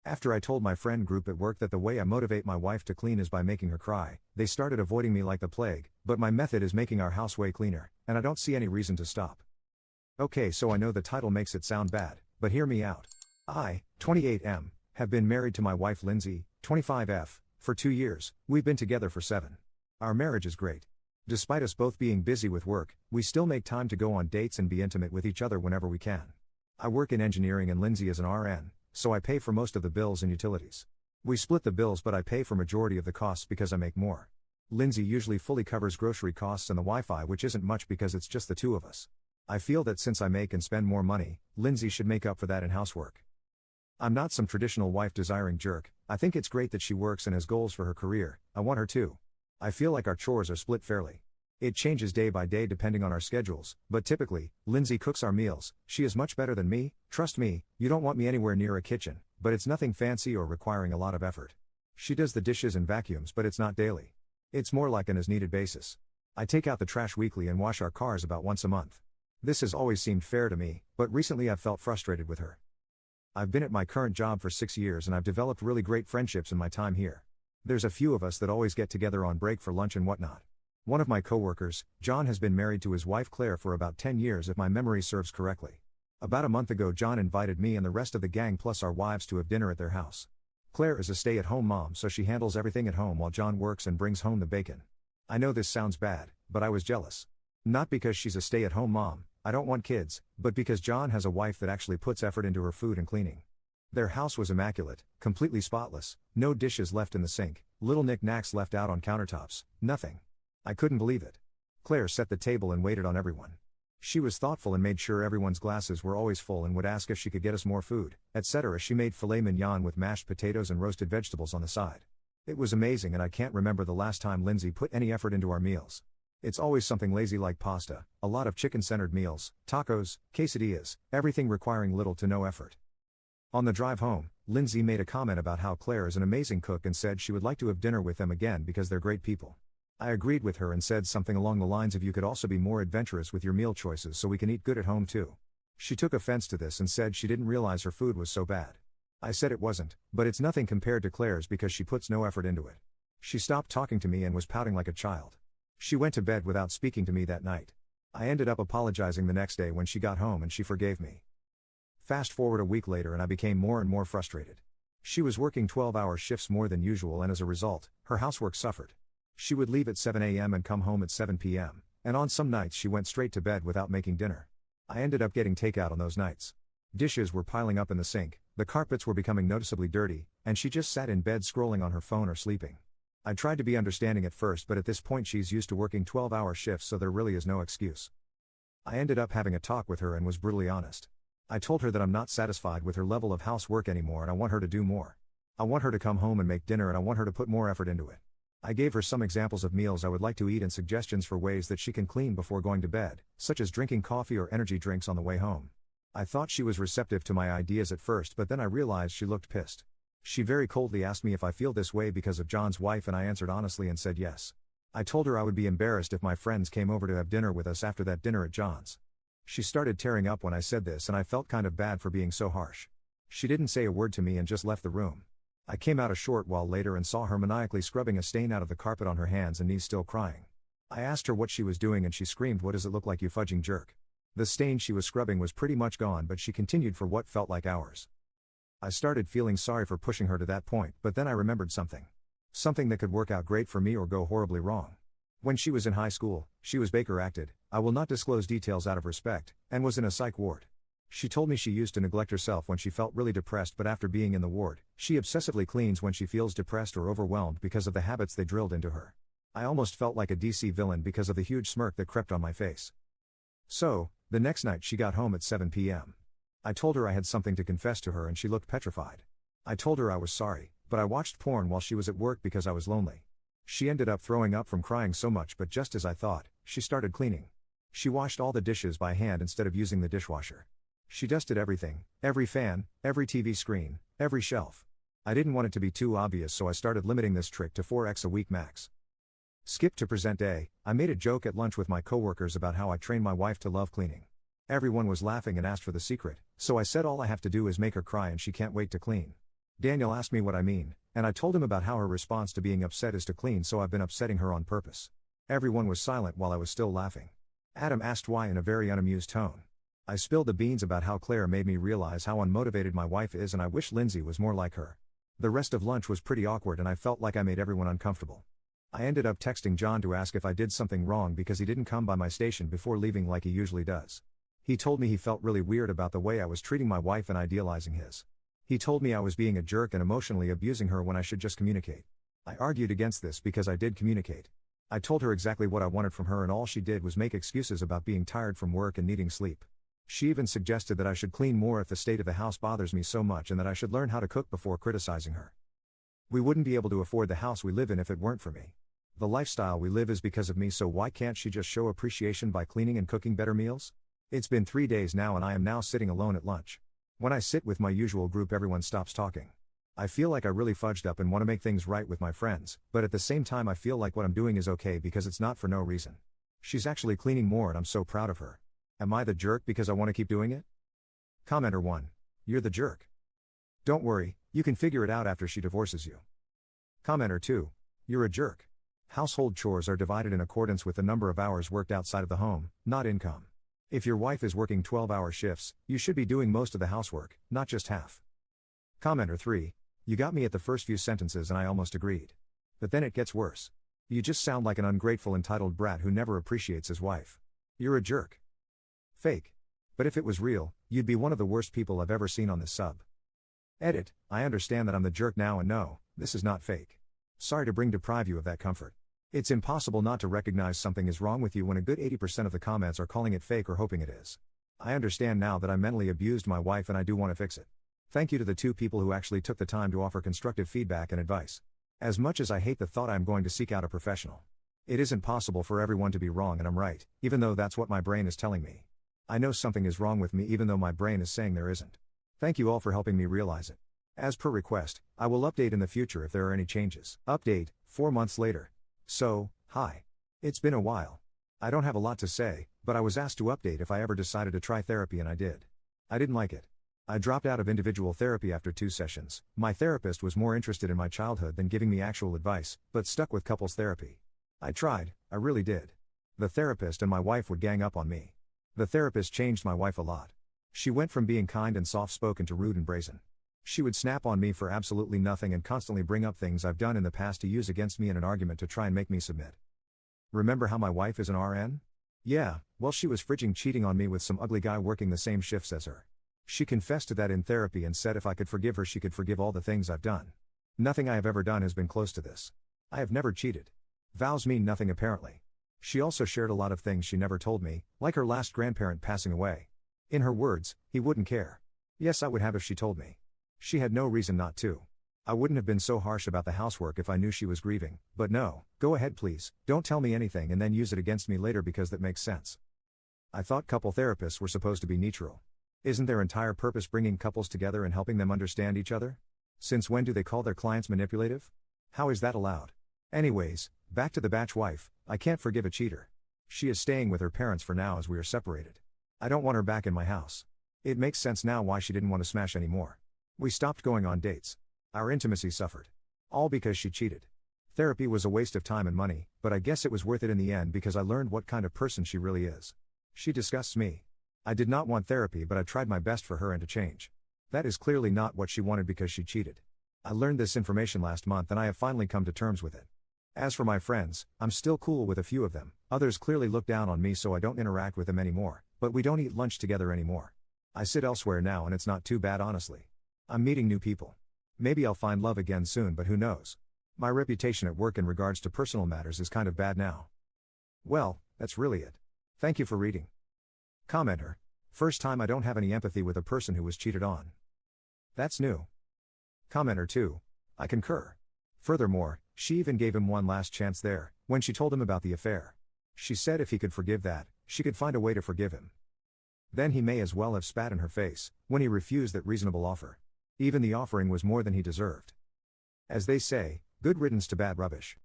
After I told my friend group at work that the way I motivate my wife to clean is by making her cry, they started avoiding me like the plague, but my method is making our house way cleaner, and I don't see any reason to stop. Okay, so I know the title makes it sound bad, but hear me out. I, 28M, have been married to my wife Lindsay, 25F, for 2 years. We've been together for 7. Our marriage is great. Despite us both being busy with work, we still make time to go on dates and be intimate with each other whenever we can. I work in engineering and Lindsay is an RN, so I pay for most of the bills and utilities. We split the bills, but I pay for majority of the costs because I make more. Lindsay usually fully covers grocery costs and the Wi-Fi, which isn't much because it's just the two of us. I feel that since I make and spend more money, Lindsay should make up for that in housework. I'm not some traditional wife-desiring jerk. I think it's great that she works and has goals for her career. I want her to. I feel like our chores are split fairly. It changes day by day depending on our schedules, but typically, Lindsay cooks our meals. She is much better than me. Trust me, you don't want me anywhere near a kitchen, but it's nothing fancy or requiring a lot of effort. She does the dishes and vacuums, but it's not daily. It's more like an as-needed basis. I take out the trash weekly and wash our cars about once a month. This has always seemed fair to me, but recently I've felt frustrated with her. I've been at my current job for 6 years and I've developed really great friendships in my time here. There's a few of us that always get together on break for lunch and whatnot. One of my coworkers, John, has been married to his wife Claire for about 10 years if my memory serves correctly. About a month ago, John invited me and the rest of the gang plus our wives to have dinner at their house. Claire is a stay-at-home mom, so she handles everything at home while John works and brings home the bacon. I know this sounds bad, but I was jealous. Not because she's a stay-at-home mom, I don't want kids, but because John has a wife that actually puts effort into her food and cleaning. Their house was immaculate, completely spotless, no dishes left in the sink, little knick-knacks left out on countertops, nothing. I couldn't believe it. Claire set the table and waited on everyone. She was thoughtful and made sure everyone's glasses were always full and would ask if she could get us more food, etc. She made filet mignon with mashed potatoes and roasted vegetables on the side. It was amazing, and I can't remember the last time Lindsay put any effort into our meals. It's always something lazy like pasta, a lot of chicken-centered meals, tacos, quesadillas, everything requiring little to no effort. On the drive home, Lindsay made a comment about how Claire is an amazing cook and said she would like to have dinner with them again because they're great people. I agreed with her and said something along the lines of, you could also be more adventurous with your meal choices so we can eat good at home too. She took offense to this and said she didn't realize her food was so bad. I said it wasn't, but it's nothing compared to Claire's because she puts no effort into it. She stopped talking to me and was pouting like a child. She went to bed without speaking to me that night. I ended up apologizing the next day when she got home and she forgave me. Fast forward a week later and I became more and more frustrated. She was working 12-hour shifts more than usual, and as a result, her housework suffered. She would leave at 7 a.m. and come home at 7 p.m., and on some nights she went straight to bed without making dinner. I ended up getting takeout on those nights. Dishes were piling up in the sink, the carpets were becoming noticeably dirty, and she just sat in bed scrolling on her phone or sleeping. I tried to be understanding at first, but at this point she's used to working 12-hour shifts, so there really is no excuse. I ended up having a talk with her and was brutally honest. I told her that I'm not satisfied with her level of housework anymore and I want her to do more. I want her to come home and make dinner, and I want her to put more effort into it. I gave her some examples of meals I would like to eat and suggestions for ways that she can clean before going to bed, such as drinking coffee or energy drinks on the way home. I thought she was receptive to my ideas at first, but then I realized she looked pissed. She very coldly asked me if I feel this way because of John's wife, and I answered honestly and said yes. I told her I would be embarrassed if my friends came over to have dinner with us after that dinner at John's. She started tearing up when I said this, and I felt kind of bad for being so harsh. She didn't say a word to me and just left the room. I came out a short while later and saw her maniacally scrubbing a stain out of the carpet on her hands and knees, still crying. I asked her what she was doing and she screamed, "What does it look like, you fudging jerk?" The stain she was scrubbing was pretty much gone, but she continued for what felt like hours. I started feeling sorry for pushing her to that point, but then I remembered something. Something that could work out great for me or go horribly wrong. When she was in high school, she was Baker acted, I will not disclose details out of respect, and was in a psych ward. She told me she used to neglect herself when she felt really depressed, but after being in the ward, she obsessively cleans when she feels depressed or overwhelmed because of the habits they drilled into her. I almost felt like a DC villain because of the huge smirk that crept on my face. So, the next night she got home at 7 p.m. I told her I had something to confess to her and she looked petrified. I told her I was sorry, but I watched porn while she was at work because I was lonely. She ended up throwing up from crying so much, but just as I thought, she started cleaning. She washed all the dishes by hand instead of using the dishwasher. She dusted everything, every fan, every TV screen, every shelf. I didn't want it to be too obvious, so I started limiting this trick to 4x a week max. Skip to present day, I made a joke at lunch with my coworkers about how I trained my wife to love cleaning. Everyone was laughing and asked for the secret, so I said all I have to do is make her cry and she can't wait to clean. Daniel asked me what I mean, and I told him about how her response to being upset is to clean, so I've been upsetting her on purpose. Everyone was silent while I was still laughing. Adam asked why in a very unamused tone. I spilled the beans about how Claire made me realize how unmotivated my wife is, and I wish Lindsay was more like her. The rest of lunch was pretty awkward and I felt like I made everyone uncomfortable. I ended up texting John to ask if I did something wrong because he didn't come by my station before leaving like he usually does. He told me he felt really weird about the way I was treating my wife and idealizing his. He told me I was being a jerk and emotionally abusing her when I should just communicate. I argued against this because I did communicate. I told her exactly what I wanted from her and all she did was make excuses about being tired from work and needing sleep. She even suggested that I should clean more if the state of the house bothers me so much and that I should learn how to cook before criticizing her. We wouldn't be able to afford the house we live in if it weren't for me. The lifestyle we live is because of me, so why can't she just show appreciation by cleaning and cooking better meals? It's been 3 days now and I am now sitting alone at lunch. When I sit with my usual group, everyone stops talking. I feel like I really fudged up and want to make things right with my friends, but at the same time I feel like what I'm doing is okay because it's not for no reason. She's actually cleaning more and I'm so proud of her. Am I the jerk because I want to keep doing it? Commenter 1. You're the jerk. Don't worry, you can figure it out after she divorces you. Commenter 2. You're a jerk. Household chores are divided in accordance with the number of hours worked outside of the home, not income. If your wife is working 12-hour shifts, you should be doing most of the housework, not just half. Commenter 3. You got me at the first few sentences and I almost agreed. But then it gets worse. You just sound like an ungrateful entitled brat who never appreciates his wife. You're a jerk. Fake. But if it was real, you'd be one of the worst people I've ever seen on this sub. Edit. I understand that I'm the jerk now and no, this is not fake. Sorry to deprive you of that comfort. It's impossible not to recognize something is wrong with you when a good 80% of the comments are calling it fake or hoping it is. I understand now that I mentally abused my wife and I do want to fix it. Thank you to the 2 people who actually took the time to offer constructive feedback and advice. As much as I hate the thought I'm going to seek out a professional. It isn't possible for everyone to be wrong and I'm right, even though that's what my brain is telling me. I know something is wrong with me even though my brain is saying there isn't. Thank you all for helping me realize it. As per request, I will update in the future if there are any changes. Update, 4 months later. So, hi. It's been a while. I don't have a lot to say, but I was asked to update if I ever decided to try therapy and I did. I didn't like it. I dropped out of individual therapy after 2 sessions. My therapist was more interested in my childhood than giving me actual advice, but stuck with couples therapy. I tried, I really did. The therapist and my wife would gang up on me. The therapist changed my wife a lot. She went from being kind and soft-spoken to rude and brazen. She would snap on me for absolutely nothing and constantly bring up things I've done in the past to use against me in an argument to try and make me submit. Remember how my wife is an RN? Yeah, well she was frigging cheating on me with some ugly guy working the same shifts as her. She confessed to that in therapy and said if I could forgive her she could forgive all the things I've done. Nothing I have ever done has been close to this. I have never cheated. Vows mean nothing apparently. She also shared a lot of things she never told me, like her last grandparent passing away. In her words, he wouldn't care. Yes, I would have if she told me. She had no reason not to. I wouldn't have been so harsh about the housework if I knew she was grieving, but no, go ahead please, don't tell me anything and then use it against me later because that makes sense. I thought couple therapists were supposed to be neutral. Isn't their entire purpose bringing couples together and helping them understand each other? Since when do they call their clients manipulative? How is that allowed? Anyways, back to the batch wife, I can't forgive a cheater. She is staying with her parents for now as we are separated. I don't want her back in my house. It makes sense now why she didn't want to smash anymore. We stopped going on dates. Our intimacy suffered. All because she cheated. Therapy was a waste of time and money, but I guess it was worth it in the end because I learned what kind of person she really is. She disgusts me. I did not want therapy but I tried my best for her and to change. That is clearly not what she wanted because she cheated. I learned this information last month and I have finally come to terms with it. As for my friends, I'm still cool with a few of them. Others clearly look down on me so I don't interact with them anymore, but we don't eat lunch together anymore. I sit elsewhere now and it's not too bad honestly. I'm meeting new people. Maybe I'll find love again soon but who knows. My reputation at work in regards to personal matters is kind of bad now. Well, that's really it. Thank you for reading. Commenter. First time I don't have any empathy with a person who was cheated on. That's new. Commenter 2. I concur. Furthermore, she even gave him one last chance there, when she told him about the affair. She said if he could forgive that, she could find a way to forgive him. Then he may as well have spat in her face, when he refused that reasonable offer. Even the offering was more than he deserved. As they say, good riddance to bad rubbish.